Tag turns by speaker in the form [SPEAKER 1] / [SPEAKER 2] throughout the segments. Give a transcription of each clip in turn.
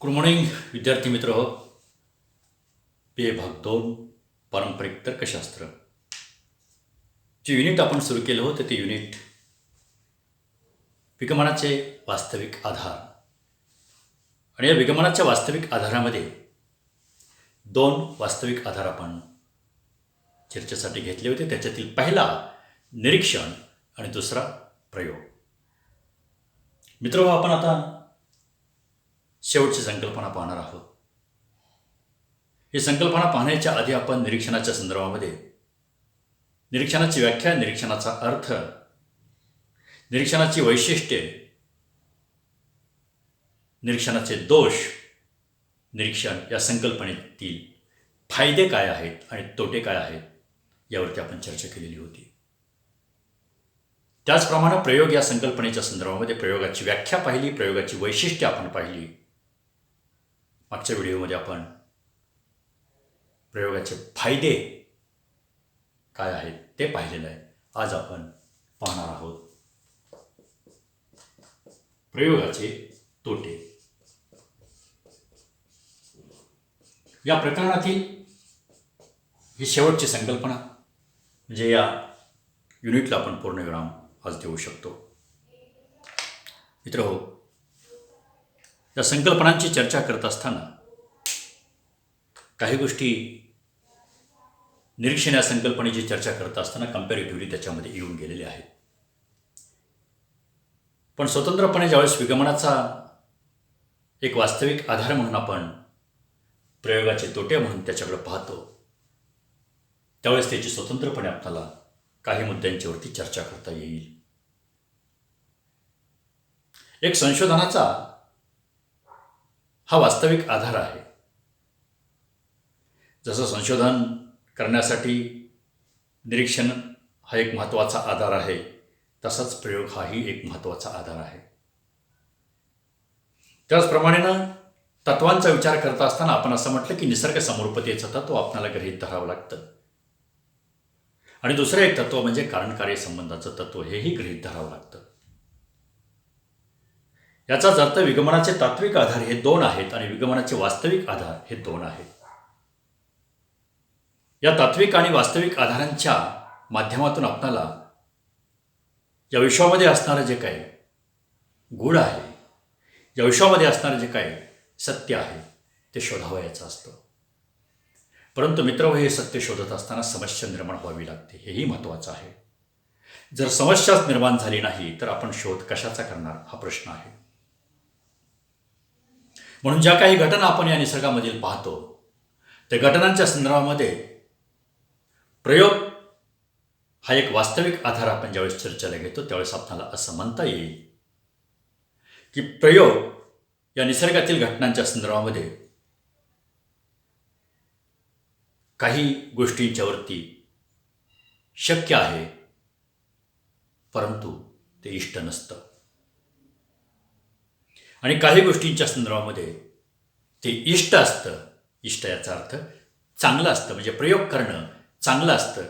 [SPEAKER 1] Good morning विद्यार्थी मित्र हो. पे भाग 2 पारंपरिक तर्कशास्त्र जे युनिट आपण सुरू केलं होतं ते युनिट विगमनाचे वास्तविक आधार. आणि या विगमनाच्या वास्तविक आधारामध्ये 2 वास्तविक आधार आपण चर्चेसाठी घेतले होते. त्याच्यातील पहिला निरीक्षण आणि दुसरा प्रयोग. मित्र, आपण आता शेवटची संकल्पना पाहणार आहोत. ही संकल्पना पाहण्याच्या आधी आपण निरीक्षणाच्या संदर्भामध्ये निरीक्षणाची व्याख्या, निरीक्षणाचा अर्थ, निरीक्षणाची वैशिष्ट्ये, निरीक्षणाचे दोष, निरीक्षण या संकल्पनेतील फायदे काय आहेत आणि तोटे काय आहेत यावरती आपण चर्चा केलेली होती. त्याचप्रमाणे प्रयोग या संकल्पनेच्या संदर्भामध्ये प्रयोगाची व्याख्या पाहिली, प्रयोगाची वैशिष्ट्ये आपण पाहिली. मागच्या व्हिडिओमध्ये आपण प्रयोगाचे फायदे काय आहेत ते पाहिलेलं आहे. आज आपण पाहणार आहोत प्रयोगाचे तोटे. या प्रकरणातील ही शेवटची संकल्पना म्हणजे या युनिटला आपण पूर्णविराम आज देऊ शकतो. मित्रहो, या संकल्पनांची चर्चा करत असताना काही गोष्टी निरीक्षण या संकल्पनेची चर्चा करत असताना कम्पॅरेटिव्हली त्याच्यामध्ये येऊन गेलेले आहेत. पण स्वतंत्रपणे ज्यावेळेस विगमनाचा एक वास्तविक आधार म्हणून आपण प्रयोगाचे तोटे म्हणून त्याच्याकडे पाहतो, त्यावेळेस त्याची स्वतंत्रपणे आपल्याला काही मुद्द्यांच्यावरती चर्चा करता येईल. एक संशोधनाचा हा वास्तविक आधार आहे. जसं संशोधन करण्यासाठी निरीक्षण हा एक महत्त्वाचा आधार आहे, तसाच प्रयोग हाही एक महत्त्वाचा आधार आहे. त्याचप्रमाणेनं तत्वांचा विचार करत असताना आपण असं म्हटलं की निसर्ग समरूपतेचं तत्व आपल्याला गृहीत धरावं लागतं आणि दुसरं एक तत्व म्हणजे कारण-कार्य संबंधाचं तत्व हेही गृहीत धरावं लागतं. याचाच अर्थ विगमनाचे तात्विक आधार हे 2 आहेत आणि विगमनाचे वास्तविक आधार हे 2 आहेत. या तात्विक आणि वास्तविक आधारांच्या माध्यमातून आपल्याला या विश्वामध्ये असणारं जे काही गूढ आहे, या विश्वामध्ये असणारं जे काही सत्य आहे ते शोधावयाचं असतं. परंतु मित्र, हे सत्य शोधत असताना समस्या निर्माण व्हावी लागते, हेही महत्त्वाचं आहे. जर समस्याच निर्माण झाली नाही तर आपण शोध कशाचा करणार हा प्रश्न आहे. म्हणून ज्या काही घटना आपण या निसर्गामधील पाहतो त्या घटनांच्या संदर्भामध्ये प्रयोग हा एक वास्तविक आधार आपण ज्यावेळेस चर्चेला घेतो त्यावेळेस आपल्याला असं म्हणता येईल की प्रयोग या निसर्गातील घटनांच्या संदर्भामध्ये काही गोष्टींच्यावरती शक्य आहे परंतु ते इष्ट नसतं आणि काही गोष्टींच्या संदर्भामध्ये ते इष्ट असतं. इष्ट याचा अर्थ चांगलं असतं, म्हणजे प्रयोग करणं चांगलं असतं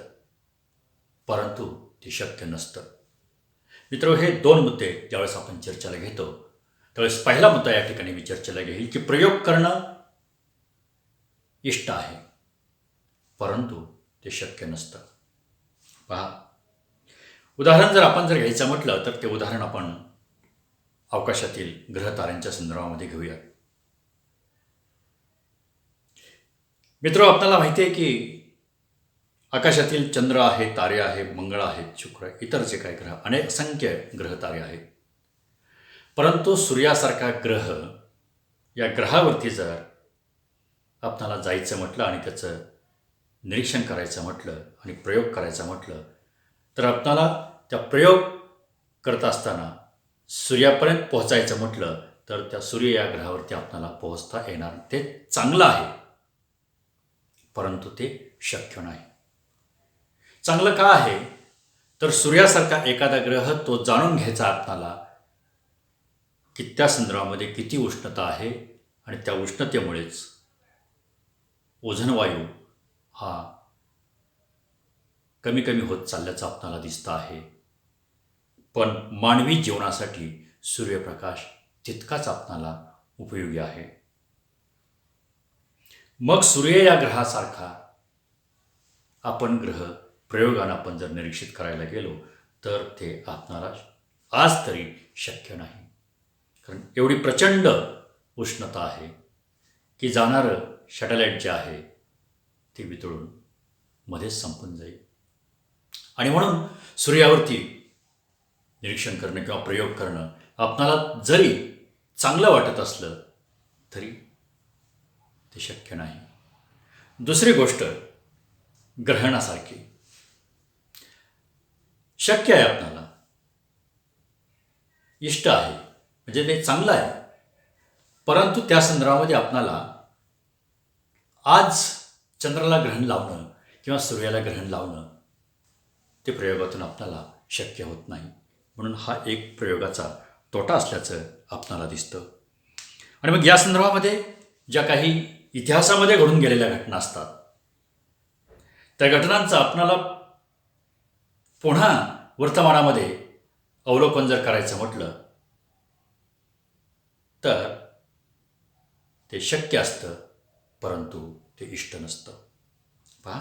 [SPEAKER 1] परंतु ते शक्य नसतं. मित्र, हे 2 मुद्दे ज्यावेळेस आपण चर्चेला घेतो त्यावेळेस पहिला मुद्दा या ठिकाणी मी चर्चेला घेईल की प्रयोग करणं इष्ट आहे परंतु ते शक्य नसतं. पहा, उदाहरण जर घ्यायचं म्हटलं तर ते उदाहरण आपण अवकाशातील ग्रहताऱ्यांच्या संदर्भामध्ये घेऊया. मित्र, आपल्याला माहिती आहे की आकाशातील चंद्र आहे, तारे आहे, मंगळ आहेत, शुक्र आहे, इतर जे काही ग्रह, अनेक असंख्य ग्रहतारे आहेत. परंतु सूर्यासारखा ग्रह, या ग्रहावरती जर आपल्याला जायचं म्हटलं आणि त्याचं निरीक्षण करायचं म्हटलं आणि प्रयोग करायचा म्हटलं तर आपल्याला त्या प्रयोग करत असताना सूर्यापर्यंत पोहोचायचं म्हटलं तर त्या सूर्य या ग्रहावरती आपल्याला पोहोचता येणार. ते चांगलं आहे परंतु ते शक्य नाही. चांगलं का आहे तर सूर्यासारखा एखादा ग्रह तो जाणून घ्यायचा आपल्याला की त्या संदर्भामध्ये किती उष्णता आहे आणि त्या उष्णतेमुळेच ओझोनवायू हा कमी कमी होत चालल्याचं आपल्याला दिसतं आहे. पण मानवी जीवनासाठी सूर्यप्रकाश तितकाच आपणाला उपयोगी आहे. मग सूर्य या ग्रहासारखा आपण ग्रह प्रयोगानं आपण जर निरीक्षित करायला गेलो तर ते आपणाला आज तरी शक्य नाही. कारण एवढी प्रचंड उष्णता आहे की जाणारं सॅटेलाईट जे आहे ते वितळून मध्येच संपून जाईल. आणि म्हणून सूर्यावरती निरीक्षण करणं किंवा प्रयोग करणं आपणाला जरी चांगलं वाटत असलं तरी ते शक्य नाही. दुसरी गोष्ट, ग्रहणासारखी शक्य आहे, आपणाला इष्ट आहे, म्हणजे ते चांगलं आहे. परंतु त्या संदर्भामध्ये आपणाला आज चंद्राला ग्रहण लावणं किंवा सूर्याला ग्रहण लावणं ते प्रयोगातून आपल्याला शक्य होत नाही. म्हणून हा एक प्रयोगाचा तोटा असल्याचं आपणाला दिसतं. आणि मग या संदर्भामध्ये ज्या काही इतिहासामध्ये घडून गेलेल्या घटना असतात त्या घटनांचं आपणाला पुन्हा वर्तमानामध्ये अवलोकन जर करायचं म्हटलं तर ते शक्य असतं, परंतु ते इष्ट नसतं. पहा,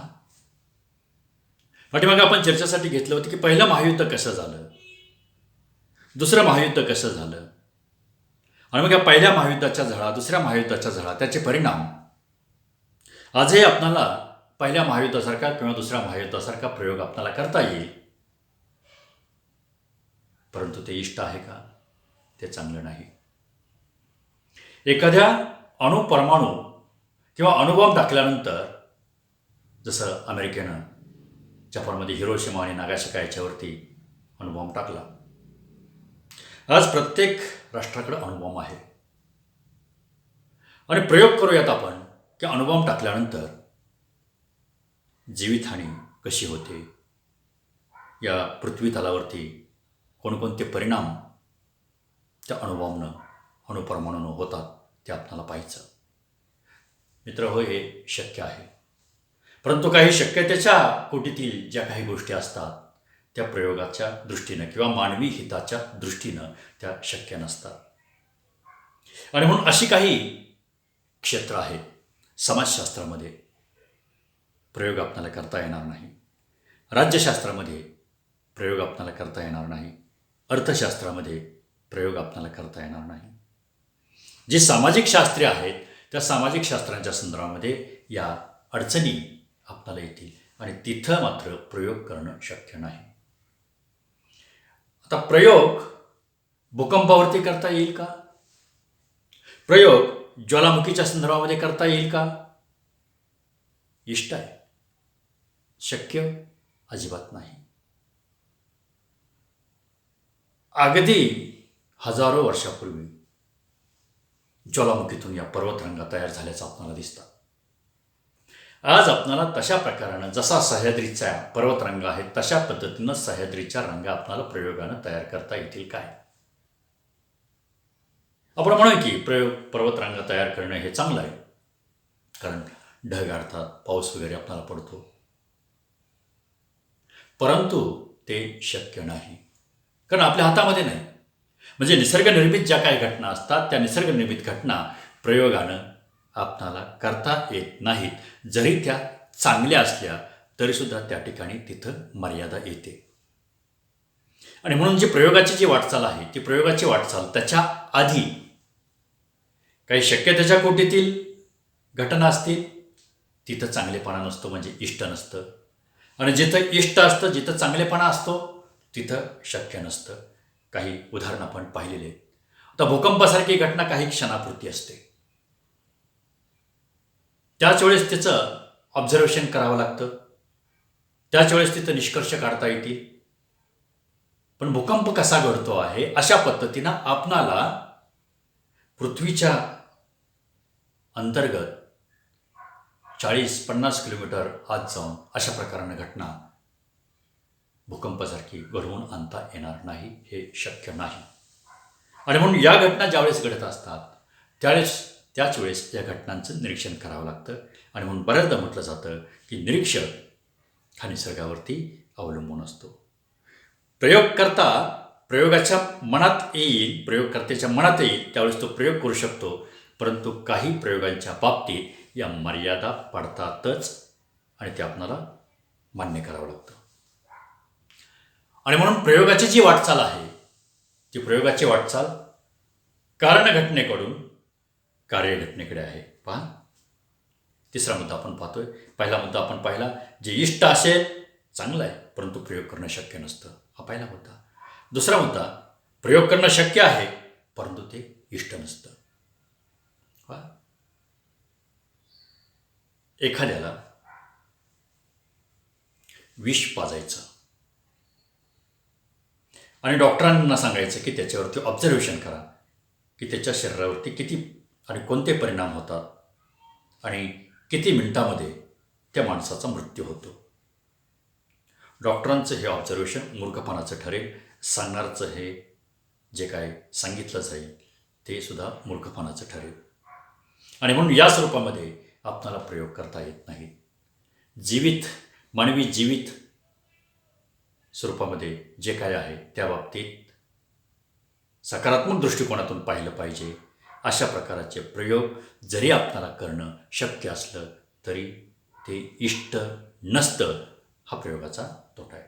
[SPEAKER 1] पाठीमागे आपण चर्चेसाठी घेतलं होतं की पहिलं महायुद्ध कसं झालं, दुसरं महायुद्ध कसं झालं, आणि मग या पहिल्या महायुद्धाच्या झळा, दुसऱ्या महायुद्धाच्या झळा, त्याचे परिणाम आजही आपणाला पहिल्या महायुद्धासारखा किंवा दुसऱ्या महायुद्धासारखा प्रयोग आपल्याला करता येईल. परंतु ते इष्ट आहे का? ते चांगलं नाही. एखाद्या अणुपरमाणू किंवा अणुबॉम्ब टाकल्यानंतर जसं अमेरिकेनं जपानमध्ये हिरोशिमा आणि नागासाकी याच्यावरती अणुबॉम्ब टाकला, आज प्रत्येक राष्ट्राकडे अणुबॉम्ब आहे. आणि प्रयोग करूयात आपण की अणुबॉम्ब टाकल्यानंतर जीवितहानी कशी होते, या पृथ्वी तलावरती कोणकोणते परिणाम त्या अणुबॉम्बनं, अणुपरमाणूनं होतात ते आपल्याला पाहायचं. मित्र हो, हे शक्य आहे. परंतु काही शक्यतेच्या कोटीतील ज्या काही गोष्टी असतात त्या प्रयोगाच्या दृष्टीनं किंवा मानवी हिताच्या दृष्टीनं त्या शक्य नसतात. आणि म्हणून अशी काही क्षेत्र आहेत समाजशास्त्रामध्ये प्रयोग आपल्याला करता येणार नाही, राज्यशास्त्रामध्ये प्रयोग आपल्याला करता येणार नाही, अर्थशास्त्रामध्ये प्रयोग आपल्याला करता येणार नाही. जी सामाजिक शास्त्रे आहेत त्या सामाजिक शास्त्रांच्या संदर्भामध्ये या अडचणी आपल्याला येतील आणि तिथं मात्र प्रयोग करणं शक्य नाही. आता प्रयोग भूकंपावरती करता येईल का? प्रयोग ज्वालामुखीच्या संदर्भामध्ये करता येईल का? इष्ट आहे, शक्य अजिबात नाही. अगदी हजारो वर्षापूर्वी ज्वालामुखीतून या पर्वतरांगा तयार झाल्याचं आपल्याला दिसतं. आज आपल्याला तशा प्रकारानं जसा सह्याद्रीच्या पर्वतरांगा आहेत तशा पद्धतीनं सह्याद्रीच्या रांगा आपल्याला प्रयोगानं तयार करता येतील काय? आपण म्हणू की पर्वतरांगा तयार करणं हे चांगलं आहे, कारण ढग आडतात, पाऊस वगैरे आपल्याला पडतो. परंतु ते शक्य नाही, कारण आपल्या हातामध्ये नाही. म्हणजे निसर्गनिर्मित ज्या काही घटना असतात त्या निसर्गनिर्मित घटना प्रयोगानं आपणाला करता येत नाहीत. जरी त्या चांगल्या असल्या तरीसुद्धा त्या ठिकाणी तिथं मर्यादा येते. आणि म्हणून जी प्रयोगाची जी वाटचाल आहे ती प्रयोगाची वाटचाल त्याच्या आधी काही शक्यतेच्या कोटीतील घटना असतील तिथं चांगलेपणा नसतो, म्हणजे इष्ट नसतं. आणि जिथं इष्ट असतं, जिथं चांगलेपणा असतो तिथं शक्य नसतं. काही उदाहरणं आपण पाहिलेले. आता भूकंपासारखी घटना काही क्षणापुरती असते, त्याच वेळेस तिचं ऑब्झर्वेशन करावं लागतं, त्याच वेळेस तिथं निष्कर्ष काढता येतील. पण भूकंप कसा घडतो आहे अशा पद्धतीनं आपणाला पृथ्वीच्या अंतर्गत 40-50 किलोमीटर आत जाऊन अशा प्रकारानं घटना भूकंपासारखी घडवून आणता येणार नाही, हे शक्य नाही. आणि म्हणून या घटना ज्यावेळेस घडत असतात त्याच वेळेस या घटनांचं निरीक्षण करावं लागतं. आणि म्हणून बऱ्याचदा म्हटलं जातं की निरीक्षक हा निसर्गावरती अवलंबून असतो. प्रयोगकर्ता प्रयोगाच्या मनात येईल, प्रयोगकर्त्याच्या मनात येईल त्यावेळेस तो प्रयोग करू शकतो. परंतु काही प्रयोगांच्या बाबतीत या मर्यादा पडतातच आणि ते आपणाला मान्य करावं लागतं. आणि म्हणून प्रयोगाची जी वाटचाल आहे ती प्रयोगाची वाटचाल कारणघटनेकडून कार्यघटनेकडे आहे. पहा, तिसरा मुद्दा आपण पाहतोय. पहिला मुद्दा आपण पाहिला, जे इष्ट असेल चांगलं आहे, परंतु प्रयोग करणं शक्य नसतं, हा पहिला मुद्दा. दुसरा मुद्दा, प्रयोग करणं शक्य आहे परंतु ते इष्ट नसतं. पहा, एखाद्याला विष पाजायचं आणि डॉक्टरांना सांगायचं की त्याच्यावरती ऑब्झर्वेशन करा की त्याच्या शरीरावरती किती आणि कोणते परिणाम होतात आणि किती मिनिटामध्ये त्या माणसाचा मृत्यू होतो. डॉक्टरांचं हे ऑब्झर्वेशन मूर्खपणाचं ठरेल, सांगणारचं हे जे काय सांगितलं जाईल ते सुद्धा मूर्खपणाचं ठरेल. आणि म्हणून या स्वरूपामध्ये आपणाला प्रयोग करता येत नाही. मानवी जीवित स्वरूपामध्ये जे काय आहे त्या बाबतीत सकारात्मक दृष्टिकोनातून पाहिलं पाहिजे. अशा प्रकारचे प्रयोग जरी आपल्याला करणं शक्य असलं तरी ते इष्ट नसतं, हा प्रयोगाचा तोटा आहे.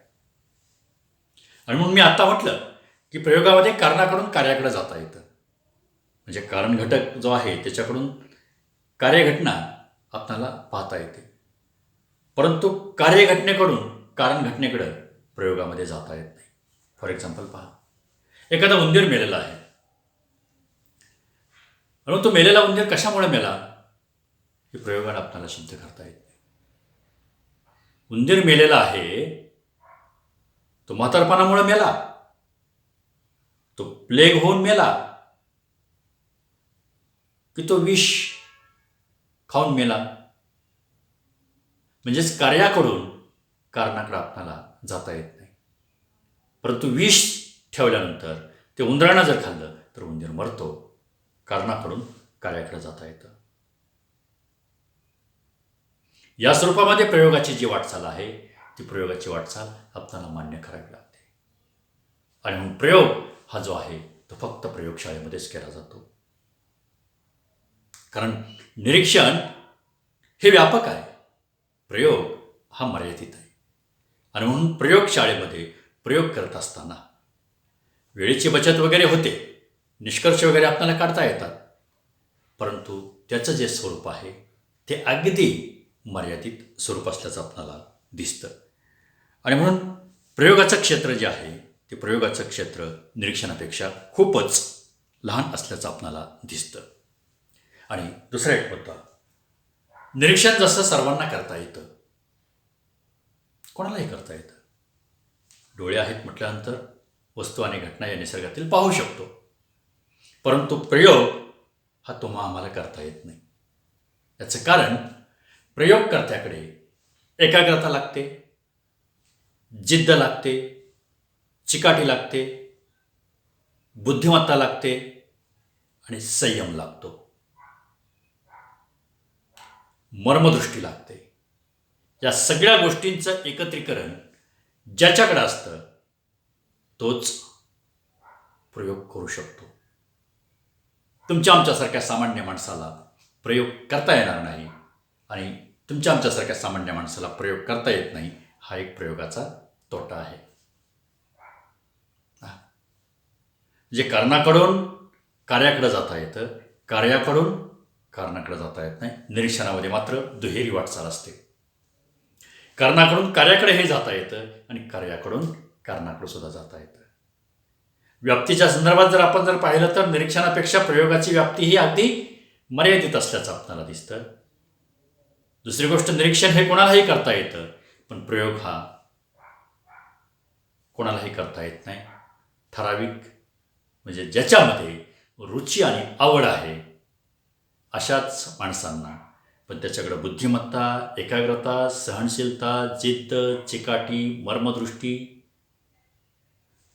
[SPEAKER 1] आणि म्हणून मी आत्ता म्हटलं की प्रयोगामध्ये कारणाकडून कार्याकडे जाता येतं. म्हणजे कारण घटक जो आहे त्याच्याकडून कार्यघटना आपल्याला पाहता येते, परंतु कार्यघटनेकडून कारण घटनेकडं प्रयोगामध्ये जाता येत नाही. फॉर एक्झाम्पल पहा, एखादा उंदीर मेलेला आहे आणि तो मेलेला उंदीर कशामुळे मेला हे प्रयोगाने आपल्याला सिद्ध करता येत नाही. उंदीर मेलेला आहे तो म्हातारपणामुळे मेला, तो प्लेग होऊन मेला, की तो विष खाऊन मेला. म्हणजेच कार्याकडून कारणाकडे आपल्याला जाता येत नाही. परंतु विष ठेवल्यानंतर ते उंदरानं जर खाल्लं तर उंदीर मरतो. कारणाकडून कार्याकडे जाता येतं. या स्वरूपामध्ये प्रयोगाची जी वाटचाल आहे ती प्रयोगाची वाटचाल आपल्याला मान्य करावी लागते. आणि म्हणून प्रयोग हा जो आहे तो फक्त प्रयोगशाळेमध्येच केला जातो. कारण निरीक्षण हे व्यापक आहे, प्रयोग हा मर्यादित आहे. आणि म्हणून प्रयोगशाळेमध्ये प्रयोग करत असताना वेळेची बचत वगैरे होते, निष्कर्ष वगैरे आपल्याला काढता येतात, परंतु त्याचं जे स्वरूप आहे ते अगदी मर्यादित स्वरूप असल्याचं आपल्याला दिसतं. आणि म्हणून प्रयोगाचं क्षेत्र जे आहे ते प्रयोगाचं क्षेत्र निरीक्षणापेक्षा खूपच लहान असल्याचं आपल्याला दिसतं. आणि दुसरा एक मुद्दा, निरीक्षण जसं सर्वांना करता येतं, कोणालाही करता येतं. डोळे आहेत म्हटल्यानंतर वस्तू आणि घटना या निसर्गातील पाहू शकतो, परंतु प्रयोग हा तुम्हा आम्हाला करता येत नाही. याचं कारण प्रयोगकर्त्याकडे एकाग्रता लागते, जिद्द लागते, चिकाटी लागते, बुद्धिमत्ता लागते आणि संयम लागतो, मर्मदृष्टी लागते. या सगळ्या गोष्टींचं एकत्रीकरण ज्याच्याकडे असतं तोच प्रयोग करू शकतो. तुमच्या आमच्यासारख्या सामान्य माणसाला प्रयोग करता येणार नाही आणि तुमच्या आमच्यासारख्या सामान्य माणसाला प्रयोग करता येत नाही, हा एक प्रयोगाचा तोटा आहे. जे कारणाकडून कार्याकडे जाता येतं, कार्याकडून कारणाकडे जाता येत नाही. निरीक्षणामध्ये मात्र दुहेरी वाटचाल असते. कारणाकडून कार्याकडे हे जाता येतं आणि कार्याकडून कारणाकडे सुद्धा जाता येतं. व्याप्तीच्या संदर्भात जर पाहिलं तर निरीक्षणापेक्षा प्रयोगाची व्याप्ती ही अगदी मर्यादित असल्याचं आपल्याला दिसतं. दुसरी गोष्ट, निरीक्षण हे कोणालाही करता येतं, पण प्रयोग हा कोणालाही करता येत नाही. ठराविक म्हणजे ज्याच्यामध्ये रुची आणि आवड आहे अशाच माणसांना, पण त्याच्याकडे बुद्धिमत्ता, एकाग्रता, सहनशीलता, जिद्द, चिकाटी, मर्मदृष्टी,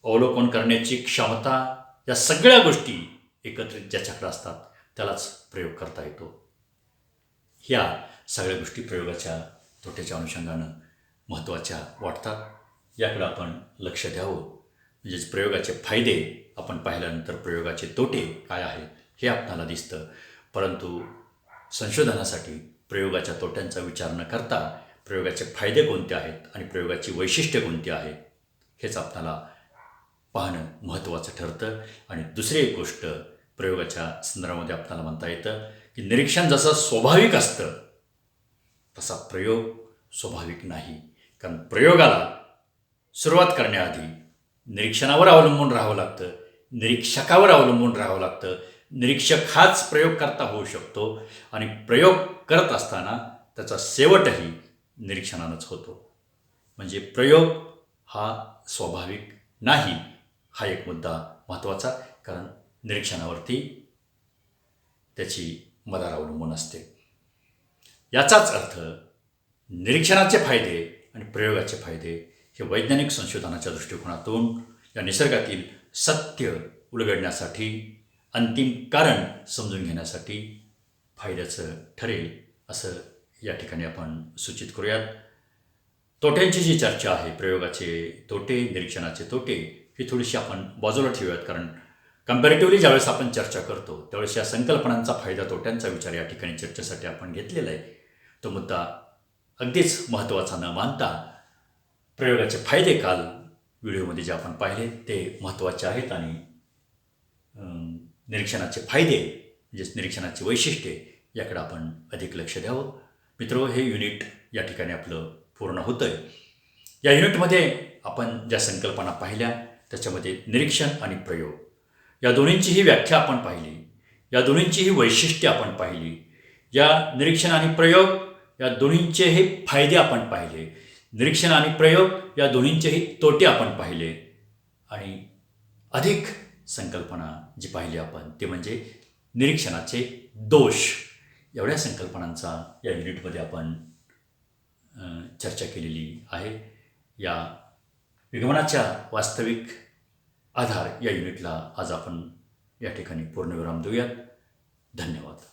[SPEAKER 1] अवलोकन करण्याची क्षमता, या सगळ्या गोष्टी एकत्रित ज्याच्याकडे असतात त्यालाच प्रयोग करता येतो. ह्या सगळ्या गोष्टी प्रयोगाच्या तोट्याच्या अनुषंगानं महत्त्वाच्या वाटतात. याकडे आपण लक्ष द्यावं. म्हणजेच प्रयोगाचे फायदे आपण पाहिल्यानंतर प्रयोगाचे तोटे काय आहेत हे आपल्याला दिसतं, परंतु संशोधनासाठी प्रयोगाच्या तोट्यांचा विचार न करता प्रयोगाचे फायदे कोणते आहेत आणि प्रयोगाची वैशिष्ट्ये कोणती आहेत हेच आपल्याला पाहणं महत्त्वाचं ठरतं. आणि दुसरी एक गोष्ट प्रयोगाच्या संदर्भामध्ये आपल्याला म्हणता येतं की निरीक्षण जसं स्वाभाविक असतं तसा प्रयोग स्वाभाविक नाही. कारण प्रयोगाला सुरुवात करण्याआधी निरीक्षणावर अवलंबून राहावं लागतं, निरीक्षकावर अवलंबून राहावं लागतं. निरीक्षक हाच प्रयोगकर्ता होऊ शकतो आणि प्रयोग करत असताना त्याचा शेवटही निरीक्षणानंच होतो. म्हणजे प्रयोग हा स्वाभाविक नाही हा एक मुद्दा महत्त्वाचा, कारण निरीक्षणावरती त्याची मदार अवलंबून असते. याचाच अर्थ निरीक्षणाचे फायदे आणि प्रयोगाचे फायदे हे वैज्ञानिक संशोधनाच्या दृष्टिकोनातून या निसर्गातील सत्य उलगडण्यासाठी, अंतिम कारण समजून घेण्यासाठी फायद्याचं ठरेल असं या ठिकाणी आपण सूचित करूयात. तोट्यांची जी चर्चा आहे, प्रयोगाचे तोटे, निरीक्षणाचे तोटे, ही थोडीशी आपण बाजूला ठेवूयात. कारण कम्पॅरेटिव्हली ज्यावेळेस आपण चर्चा करतो त्यावेळेस या संकल्पनांचा फायदा तोट्यांचा विचार या ठिकाणी चर्चेसाठी आपण घेतलेला आहे. तो मुद्दा अगदीच महत्त्वाचा न मानता प्रयोगाचे फायदे काल व्हिडिओमध्ये जे आपण पाहिले ते महत्त्वाचे आहेत आणि निरीक्षणाचे फायदे म्हणजेच निरीक्षणाची वैशिष्ट्ये याकडे आपण अधिक लक्ष द्यावं. मित्रो, हे युनिट या ठिकाणी आपलं पूर्ण होतं आहे. या युनिटमध्ये आपण ज्या संकल्पना पाहिल्या त्याच्यामध्ये निरीक्षण आणि प्रयोग या दोन्हींचीही व्याख्या आपण पाहिली, या दोन्हींचीही वैशिष्ट्ये आपण पाहिली, या निरीक्षण आणि प्रयोग या दोन्हींचेही फायदे आपण पाहिले, निरीक्षण आणि प्रयोग या दोन्हींचेही तोटे आपण पाहिले आणि अधिक संकल्पना जी पाहिली आपण ते म्हणजे निरीक्षणाचे दोष. एवढ्या संकल्पनांचा या युनिटमध्ये आपण चर्चा केलेली आहे. या विगमनाच्या वास्तविक आधार या युनिटला आज आपण या ठिकाणी पूर्णविराम देऊयात. धन्यवाद.